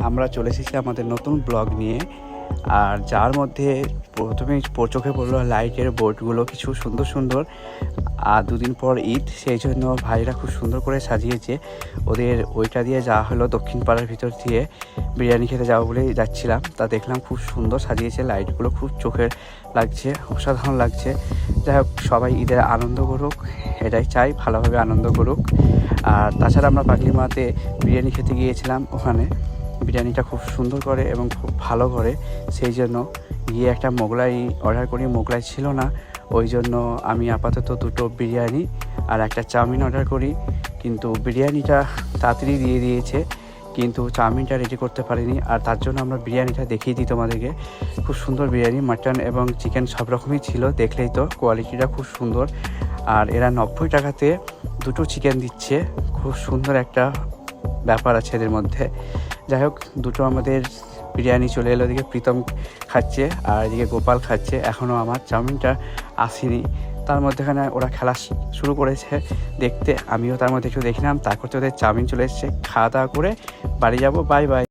আমরা চলে এসেছি আমাদের নতুন ব্লগ নিয়ে। আর যার মধ্যে প্রথমেই চোখে পড়লো লাইটের বোর্ডগুলো কিছু সুন্দর সুন্দর। আর দুদিন পর ঈদ, সেই জন্য ভাইরা খুব সুন্দর করে সাজিয়েছে। ওদের ওইটা দিয়ে যাওয়া হলো দক্ষিণ পাড়ার ভিতর দিয়ে বিরিয়ানি খেতে যাবো বলেই যাচ্ছিলাম। তা দেখলাম খুব সুন্দর সাজিয়েছে, লাইটগুলো খুব চোখের লাগছে, অসাধারণ লাগছে। যাই হোক, সবাই ঈদের আনন্দ করুক, এটাই চাই, ভালোভাবে আনন্দ করুক। আর তাছাড়া আমরা পাগলিমাতে বিরিয়ানি খেতে গিয়েছিলাম, ওখানে বিরিয়ানিটা খুব সুন্দর করে এবং খুব ভালো করে। সেই জন্য গিয়ে একটা মোগলাই অর্ডার করি, মোগলাই ছিল না, ওই জন্য আমি আপাতত দুটো বিরিয়ানি আর একটা চাউমিন অর্ডার করি। কিন্তু বিরিয়ানিটা তাড়াতাড়ি দিয়ে দিয়েছে, কিন্তু চাউমিনটা রেডি করতে পারিনি। আর তার জন্য আমরা বিরিয়ানিটা দেখিয়ে দিই তোমাদেরকে। খুব সুন্দর বিরিয়ানি, মাটন এবং চিকেন সব রকমই ছিল, দেখলেই তো কোয়ালিটিটা খুব সুন্দর। আর এরা 90 টাকাতে দুটো চিকেন দিচ্ছে, খুব সুন্দর একটা ব্যাপার আছে এদের মধ্যে। যাই হোক, দুটো আমাদের বিরিয়ানি চলে এলো, এদিকে প্রীতম খাচ্ছে আর এদিকে গোপাল খাচ্ছে। এখনও আমার চাউমিনটা আসেনি। তার মধ্যেখানে ওরা খেলা শুরু করেছে দেখতে, আমিও তার মধ্যে একটু দেখলাম। তারপর তো ওদের চাউমিন চলে এসেছে, খাওয়া দাওয়া করে বাড়ি যাব। Bye bye.